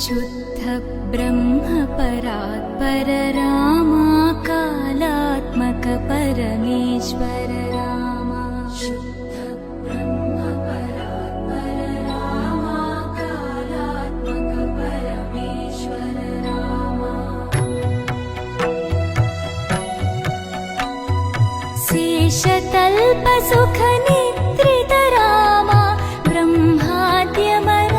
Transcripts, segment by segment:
शुद्ध ब्रह्म परात्पर रामा कालात्मक परमेश्वर रामा शुद्ध ब्रह्म परात्पर रामा कालात्मक परमेश्वर रामा शेषतल्प सुख निद्रित रामा ब्रह्माद्यमर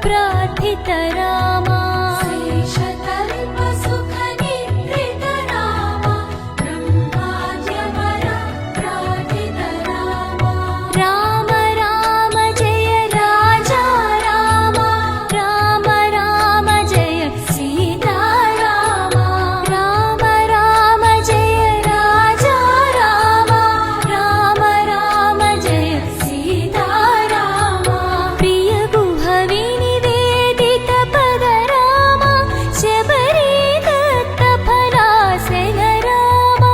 प्रार्थित रामा शेषतल्प सुख निद्रित रामा ब्रह्माद्यमर प्रार्थित रामा राम राम जय राजा रामा राम राम जय सीता रामा राम राम जय राजा रामा राम राम जय सीता रामा प्रिय गुहवि निवेदित पद रामा शबरी दत्त फलासन रामा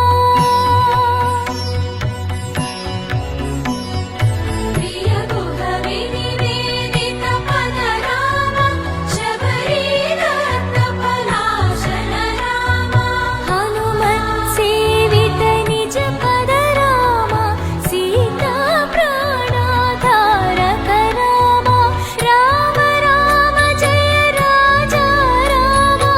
प्रिय गुहवि निवेदित पद रामा शबरी दत्त फलासन रामा हनुमत् सेवित निज पद रामा सीता प्राणाधारक रामा राम राम जय राजा रामा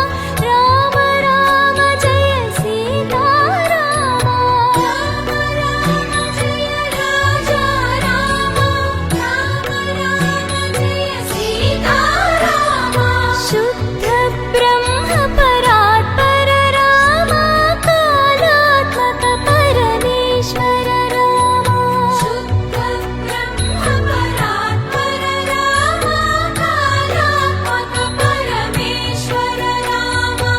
राम राम जय सीता रामा राम राम जय राजा रामा राम राम जय सीता रामा शुद्ध ब्रह्म परात्पर रामा कालात्मक परमेश्वर रामा शुद्ध ब्रह्म परात्पर रामा कालात्मक परमेश्वर रामा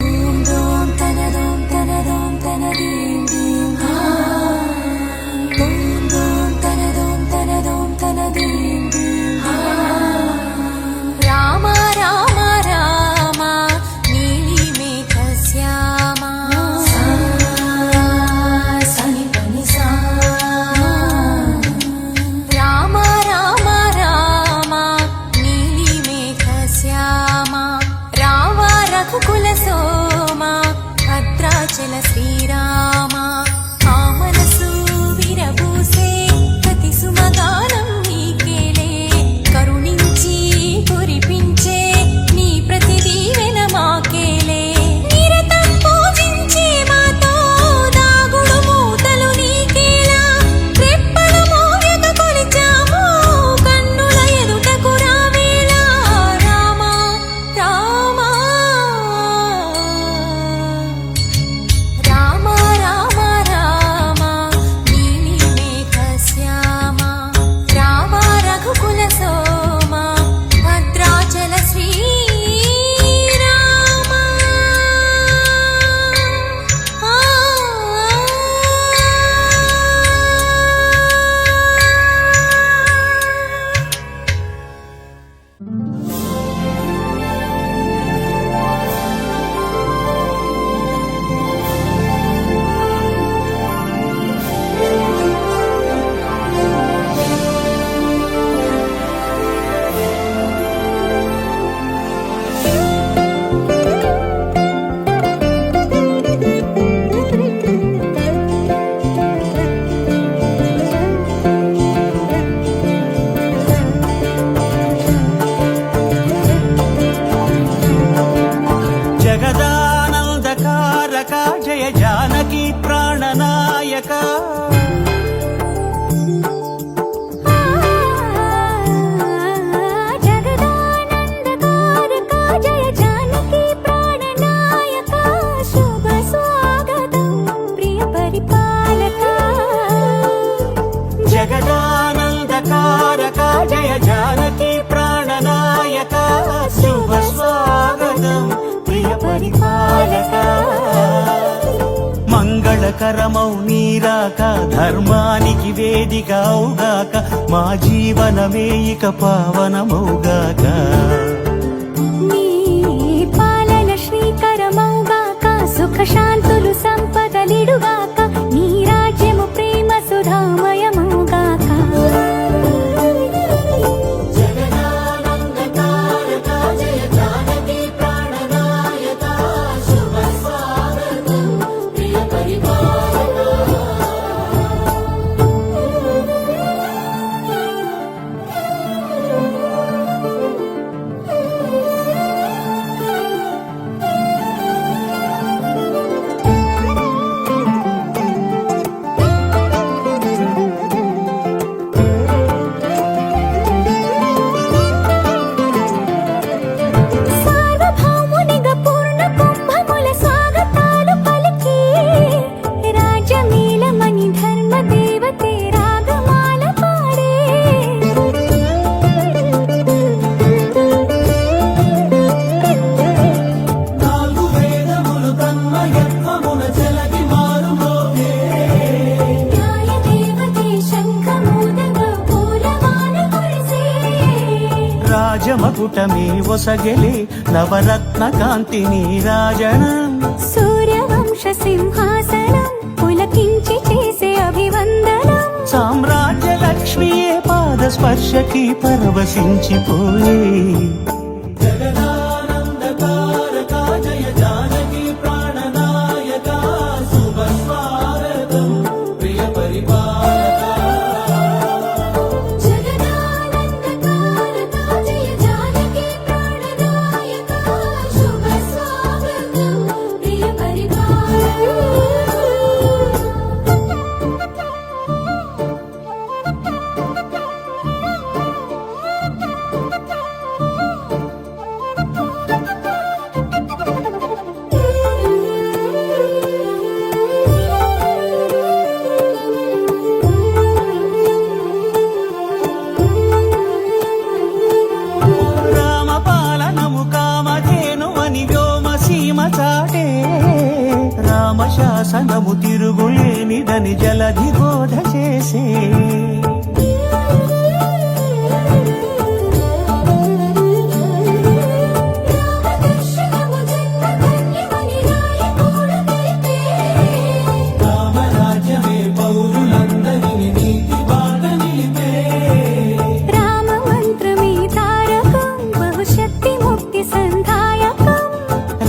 ओम दोम तन दीम दीम ओम दोम तन दीम दीम राम राम राम नीली मेघ श्यामा सनि पनि सा राम राम राम नीली मेघ श्यामा राम रघुकुल सोमा భద్రాచల శ్రీరామ ఆ మనసు విరబూసే ప్రతి సుమగానం నీకేలే కరుణించి కురిపించే నీ ప్రతి దీవెన మాకేలే నిరతం పూజించే మాతో దాగుడు మూతలు నీకేలా రెప్పలు మోయక కొలిచాము కన్నుల ఎదుటకు రావేలా రామ రామ రామ రామ రామ నీలి మేఘ శ్యామ రామ రఘుకుల సోమ భద్రాచల శ్రీరామ జగదానందకారక జయ జానకి ప్రాణనాయక జగదానందకారక జయ జానకి ప్రాణనాయక శుభ స్వాగతం ప్రియ పరిపాలక జగదానందకారక జయ జానకి ప్రాణనాయక శుభ స్వాగతం ప్రియ పరిపాలక మంగళకరమౌ నీరాక ధర్మానికి వేదిక అవుగాక మా జీవనమే ఇక పావనమౌగాక నీ పాలన శ్రీకరమౌగాక సుఖ శాంతులు సంపదలిడుగాక నీ కూటమే ఒసగెలే నవరత్న కాంతి నీరాజనం సూర్యవంశ సింహాసనం పులకించి చేసే అభివందనం సామ్రాజ్య లక్ష్మియే పాద స్పర్శకి పరవశించిపోయే జగదానందకారక జయ జానకి ప్రాణనాయక శుభ స్వాగతం ప్రియ పరిపాలక జగదానందకారక జయ జానకి ప్రాణనాయక శుభ స్వాగతం ప్రియ రామపాలనము కామధేనువని వ్యోమ సీమ చాటే రామశాసనము తిరుగులేనిదని జలధి బోధ చేసే రామదర్శనము జన్మధన్యమని రాయకూడ తెలిపే రామరాజ్యమే పౌరులందరిని నీతి బాట నిలిపే రామ మంత్రమే తారకం బహుశక్తి ముక్తి సంధాయకం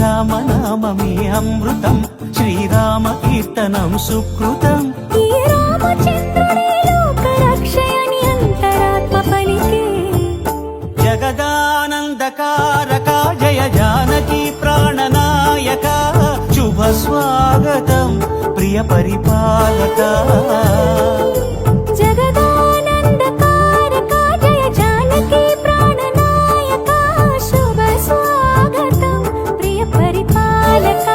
రామనామమే అమృతం శ్రీరామ కీర్తనం సుకృతం ఈ రామచంద్రుడే లోక రక్షయని అంతరాత్మ పలికే జగదానందకారక జయ జానకి ప్రాణనాయక శుభ స్వాగతం ప్రియ పరిపాలక జగదానందకారక జయ జానకి ప్రాణనాయక శుభ స్వాగతం ప్రియ పరిపాలక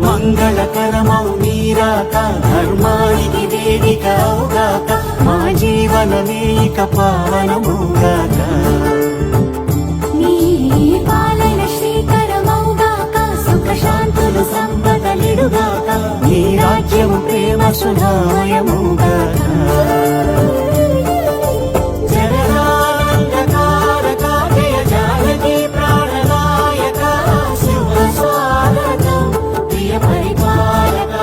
మంగళకరమౌ నీరాక ధర్మానికి వేదిక అవుగాక మా జీవనమే ఇక పావనముగాక నీ పాలన శ్రీకరమౌగాక సుఖ శాంతులు సంపదలిడుగాక నీ రాజ్యము ప్రేమ సుధామయముగాక జగదానందకారక జయ జానకి ప్రాణనాయక శుభ స్వాగతం ప్రియ పరిపాలక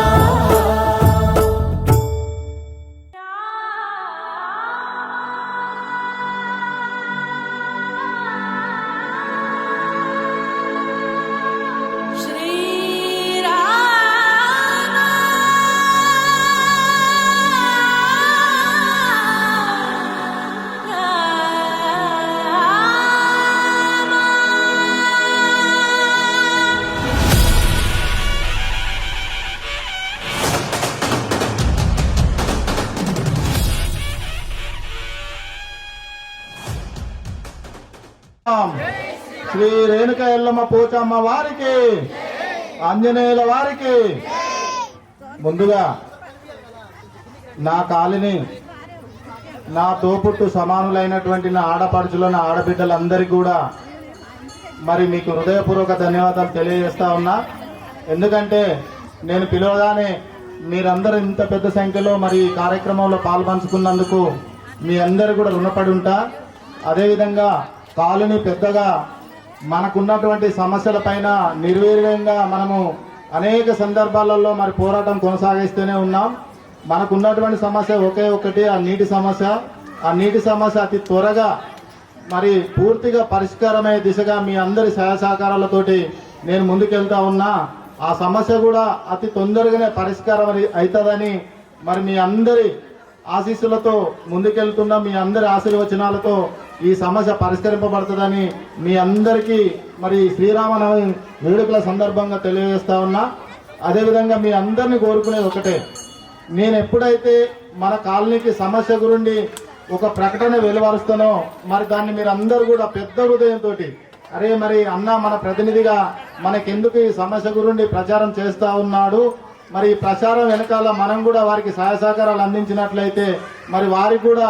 శ్రీ రేణుక ఎల్లమ్మ పోచమ్మ వారికి ఆంజనేయుల వారికి ముందుగా నా కాలిని నా తోపుట్టు సమానులైనటువంటి నా ఆడపడుచులను ఆడబిడ్డలందరికీ కూడా మరి మీకు హృదయపూర్వక ధన్యవాదాలు తెలియజేస్తా ఉన్నా. ఎందుకంటే నేను పిలవగానే మీరందరూ ఇంత పెద్ద సంఖ్యలో మరి ఈ కార్యక్రమంలో పాల్పంచుకున్నందుకు మీ అందరు కూడా రుణపడి ఉంటా. అదేవిధంగా కాలనీ పెద్దగా మనకున్నటువంటి సమస్యల పైన నిర్వీర్యంగా మనము అనేక సందర్భాలలో మరి పోరాటం కొనసాగిస్తూనే ఉన్నాం. మనకున్నటువంటి సమస్య ఒకే ఒకటి, ఆ నీటి సమస్య. ఆ నీటి సమస్య అతి త్వరగా మరి పూర్తిగా పరిష్కారమయ్యే దిశగా మీ అందరి సహాయ సహకారాలతోటి నేను ముందుకెళ్తా ఉన్నా. ఆ సమస్య కూడా అతి తొందరగానే పరిష్కారం అవుతుందని మరి మీ అందరి ఆశీస్సులతో ముందుకెళ్తున్న మీ అందరి ఆశీర్వచనాలతో ఈ సమస్య పరిష్కరింపబడుతుందని మీ అందరికీ మరి శ్రీరామనవమి వేడుకల సందర్భంగా తెలియజేస్తా ఉన్నా. అదేవిధంగా మీ అందరినీ కోరుకునేది ఒకటే, నేను ఎప్పుడైతే మన కాలనీకి సమస్య గురించి ఒక ప్రకటన వెలువరుస్తానో మరి దాన్ని మీరు అందరూ కూడా పెద్ద హృదయంతో అరే మరి అన్న మన ప్రతినిధిగా మనకెందుకు ఈ సమస్య గురించి ప్రచారం చేస్తా ఉన్నాడు, మరి ఈ ప్రచారం వెనకాల మనం కూడా వారికి సహాయ సహకారాలు అందించినట్లయితే మరి వారికి కూడా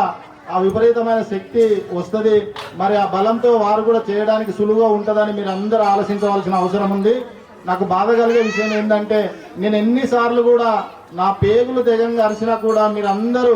ఆ విపరీతమైన శక్తి వస్తుంది, మరి ఆ బలంతో వారు కూడా చేయడానికి సులువుగా ఉంటుందని మీరు అందరూ ఆలోచించవలసిన అవసరం ఉంది. నాకు బాధ కలిగే విషయం ఏంటంటే నేను ఎన్నిసార్లు కూడా నా పేగులు తెగంగా అరిచినా కూడా మీరందరూ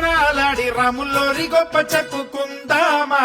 జోలాడి రాముల్లోరి గొప్ప చెప్పుకుందామా